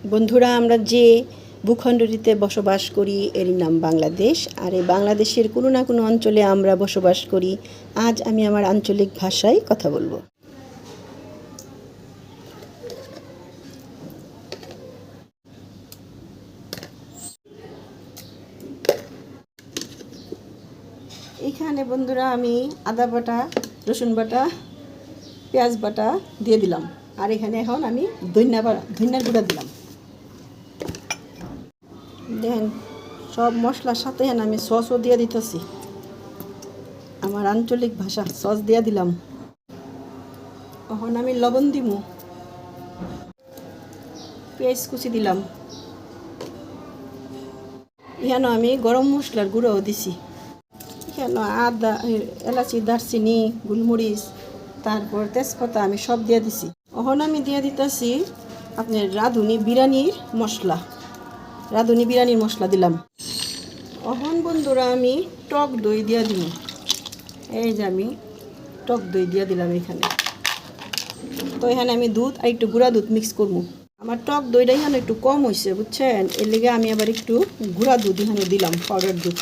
বন্ধুরা, আমরা যে ভূখণ্ডটিতে বসবাস করি এরই নাম বাংলাদেশ। আর এই বাংলাদেশের কোনো না কোনো অঞ্চলে আমরা বসবাস করি। আজ আমি আমার আঞ্চলিক ভাষায় কথা বলবো। এখানে বন্ধুরা আমি আদা বাটা, রসুন বাটা, পেঁয়াজ বাটা দিয়ে দিলাম। আর এখানে এখন আমি ধনিয়ার গুঁড়া দিলাম। দেখেন, সব মশলার সাথে আমি সসও দিয়ে দিতেছি। আমার আঞ্চলিক ভাষা সস দিয়ে দিলাম। এখন আমি লবণ দিব, পেঁয়াজ কুচি দিলাম। এখানে আমি গরম মশলার গুঁড়োও দিছি। এখানে আদা, এলাচি, দারচিনি, গোলমরিচ, তারপর তেজপাতা আমি সব দিয়ে দিছি। এখন আমি দিয়ে দিতেছি আপনার রাঁধুনি বিরিয়ানির মশলা দিলাম। এখন বন্ধুরা আমি টক দই দিয়ে দিব। এই যে আমি টক দই দিয়ে দিলাম এখানে। তো এখানে আমি দুধ আর একটু গুঁড়া দুধ মিক্স করবো। আমার টক দইটা এখানে একটু কম হয়েছে, বুঝছেন? এর লেগে আমি আবার একটু গুঁড়া দুধ এখানে দিলাম, পাউডার দুধ।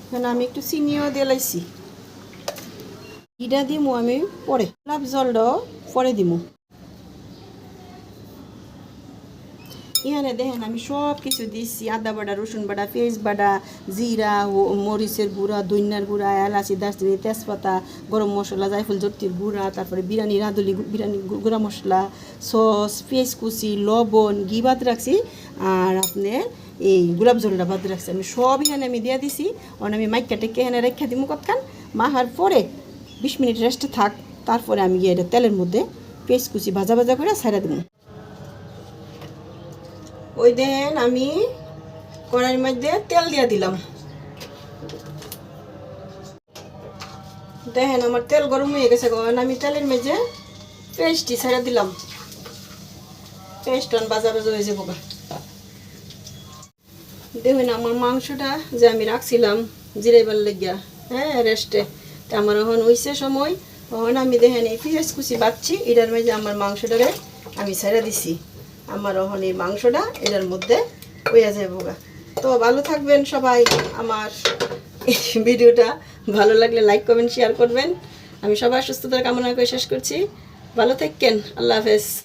এখানে আমি একটু চিনিও দিয়ে লাইছি। ইটা দিমু আমি পরে, গোলাপ জলটাও পরে দিমু। এখানে দেখেন আমি সব কিছু দিচ্ছি, আদা বাটা, রসুন বাটা, পেঁয়াজ বাটা, জিরা, মরিচের গুঁড়া, ধনিয়ার গুঁড়া, এলাচি, দারচিনি, তেজপাতা, গরম মশলা, জায়ফল জটির গুঁড়া, তারপরে বিরিয়ানি গুঁড়া মশলা, সস, পেঁয়াজ কুচি, লবণ, ঘি বাদ রাখছি। আর আপনার এই গোলাপ জলটা বাদ রাখছি। আমি সব এখানে আমি দিয়ে দিছি। অন আমি মাইকা টেকে এখানে রেখে দিব কতক্ষণ। মাখার পরে 20 মিনিট রেস্টে থাক। তারপরে আমি গিয়ে এটা তেলের মধ্যে পেঁয়াজ কুচি ভাজা ভাজা করে ছাড়া দিব। ওই দেন আমি কড়াইয়ের মধ্যে তেল দিয়ে দিলাম। দেখেন আমার তেল গরম হয়ে গেছে। আমি তেলের মধ্যে পেস্টটি ছেড়ে দিলাম। পেস্ট ভাজা ভাজা হয়ে যাবো। দেখুন আমার মাংসটা যে আমি রাখছিলাম জিরাইবার লেগিয়া, হ্যাঁ, রেস্টে, তা আমার এখন হইছে সময়। এখন আমি দেখেন এই পেঁয়াজ কুচি বাচ্ছি, এটার মধ্যে আমার মাংসটারে আমি ছেড়ে দিছি। আমার এখন এই মাংসটা এটার মধ্যে হইয়া যাবো। তো ভালো থাকবেন সবাই। আমার এই ভিডিওটা ভালো লাগলে লাইক, কমেন্ট, শেয়ার করবেন। আমি সবার সুস্থতার কামনা করে শেষ করছি। ভালো থাকেন। আল্লাহ হাফেজ।